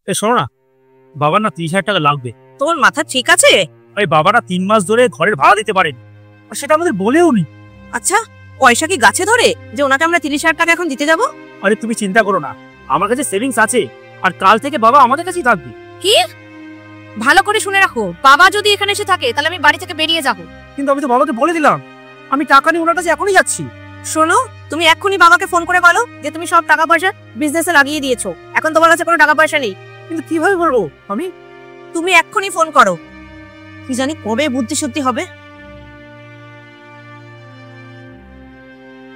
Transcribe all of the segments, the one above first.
এ শোনো না, বাবার না 30,000 টাকা লাগবে। তোমার মাথা ঠিক আছে? ওই বাবারা 3 মাস ধরে ঘরের ভাড়া দিতে পারেন, আর সেটা আমাদের বলেও নি। আচ্ছা, পয়সা কি গাছে ধরে যে ওনাকে আমরা 30,000 টাকা এখন দিতে যাব? আরে তুমি চিন্তা করো না, আমার কাছে সেভিংস আছে, আর কাল থেকে বাবা আমাদের কাছেই থাকবে। কি? ভালো করে শুনে রাখো, বাবা যদি এখানে এসে থাকে তাহলে আমি বাড়ি থেকে বেরিয়ে যাব। কিন্তু আমি তো বাবাকে বলে দিলাম আমি টাকা নিয়ে ওনার কাছে এখনই যাচ্ছি। শোনো, তুমি এক্ষুনি বাবাকে ফোন করে বলো যে তুমি সব টাকা পয়সা বিজনেসে লাগিয়ে দিয়েছো, এখন তোমার কাছে কোনো টাকা পয়সা নেই। কিন্তু কিভাবে বলবো আমি? তুমি এক্ষুনি ফোন করো, কি জানি কবে বুদ্ধি সত্যি হবে।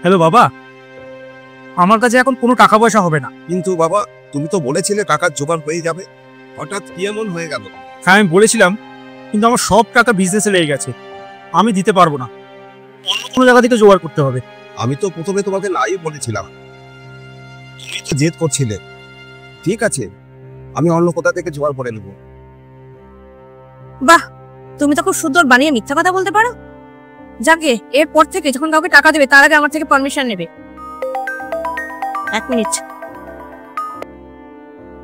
হ্যালো বাবা, আমার কাছে এখন কোনো টাকা পয়সা হবে না। কিন্তু বাবা, তুমি তো বলেছিলে টাকার জোগাড় হয়ে যাবে, হঠাৎ কি এমন হয়ে গেল? হ্যাঁ আমি বলেছিলাম, কিন্তু আমার সব টাকা বিজনেসে লেগে গেছে, আমি দিতে পারবো না, অন্য কোনো জায়গা থেকে জোগাড় করতে হবে। আমি তো প্রথমে তোমাকে নাই বলেছিলাম, তুমি তো জেদ করছিলে। ঠিক আছে, আমি অন্য কোথা থেকে জোগাড় করে নেবো। বাহ, তুমি তো খুব সুন্দর বানিয়ে মিথ্যা কথা বলতে পারো। যাকে এরপর থেকে যখন কাউকে টাকা দেবে তার আগে আমার থেকে পারমিশন নেবে। 1 মিনিট।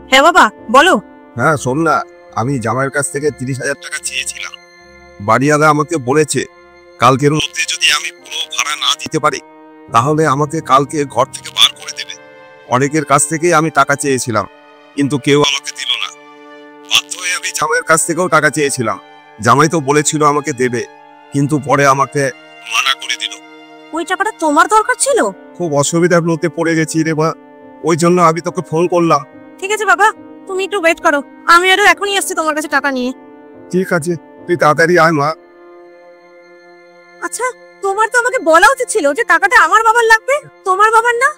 হ্যাঁ বাবা, বলো। হ্যাঁ শোন না, আমি জামাইয়ের কাছ থেকে 30,000 টাকা চেয়েছিলাম। বাড়িওয়ালা আমাকে বলেছে কালকের মধ্যে যদি আমি পুরো ভাড়া না দিতে পারি তাহলে আমাকে কালকে ঘর থেকে বার করে দেবে। অনেকের কাছ থেকেই আমি টাকা চেয়েছিলাম, কিন্তু কেউ আমাকে দিল না। বাধ্য হয়ে আমি জামাইয়ের কাছ থেকেও টাকা চেয়েছিলাম। জামাই তো বলেছিল আমাকে দেবে, কিন্তু পরে আমাকে মানা করে দিল। ওই টাকাটা তোমার দরকার ছিল? খুব অসুবিধার মধ্যে পড়ে গেছি রে মা, ওই জন্য আমি তোকে ফোন করলাম। ঠিক আছে বাবা, তুমি একটু ওয়েট করো, আমি আরো এখনই আসছি তোমার কাছে টাকা নিয়ে। ঠিক আছে, তুই তাড়াতাড়ি আয় মা। আচ্ছা, তোমার তো আমাকে বলা উচিত ছিল যে টাকাটা আমার বাবার লাগবে, তোমার বাবার না।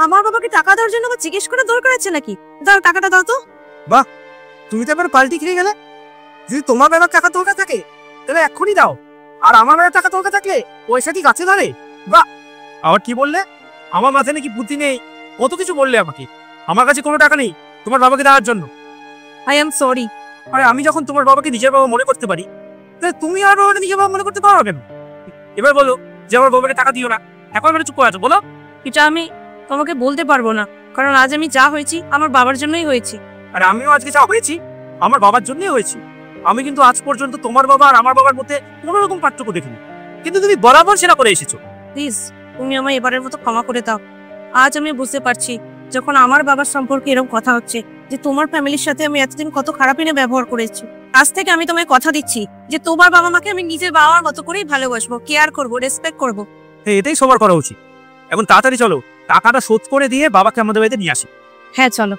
আমার বাবাকে টাকা দেওয়ার জন্য জিজ্ঞেস করে দরকার আছে নাকি? দাও টাকাটা, দাও তো। তুমি তো এবার পাল্টি খেয়ে গেলে। যদি তোমার বেলার টাকা দরকার থাকে তাহলে এক্ষুনি দাও, আর আমার বেলার টাকা দরকার থাকলে পয়সা কি গাছে ধরে? বাহ, আবার কি বললে? আমার মাথায় নাকি বুদ্ধি নেই, কত কিছু বললে আমাকে। আমার কাছে কোনো টাকা নেই তোমার বাবাকে দেওয়ার জন্য। I am sorry. আরে আমি যখন তোমার বাবাকে নিজের বাবা মনে করতে পারি, তাহলে তুমি আর বাবাকে নিজের বাবা মনে করতে পারো কেন? এবার বলো যে আমার বাবাকে টাকা দিও না, এখন মানে চুপ করে আছো, বলো। এটা আমি তোমাকে বলতে পারবো না, কারণ আজ আমি যা হয়েছি আমার বাবার জন্যই হয়েছি। আর আমিও আজকে যা হয়েছি আমার বাবার জন্যই হয়েছি। আমি কিন্তু আজ পর্যন্ত তোমার বাবা আর আমার বাবার মধ্যে কোনো রকম পার্থক্য দেখিনি, কিন্তু তুমি বরাবর সেটা করে এসেছো। প্লিজ তুমি আমায় এবারের মতো ক্ষমা করে দাও। আজ আমি বুঝতে পারছি যখন আমার বাবার সম্পর্কে এরকম কথা হচ্ছে যে তোমার ফ্যামিলির সাথে আমি এতদিন কত খারাপ এনে ব্যবহার করেছি। আজ থেকে আমি তোমায় কথা দিচ্ছি যে তোমার বাবা মাকে আমি নিজের বাবার মতো করেই ভালোবাসবো, কেয়ার করবো, রেসপেক্ট করবো। হ্যাঁ, এটাই সবার করা উচিত। এখন তাড়াতাড়ি চলো, টাকাটা শোধ করে দিয়ে বাবাকে আমাদের বাড়িতে নিয়ে আসি। হ্যাঁ চলো।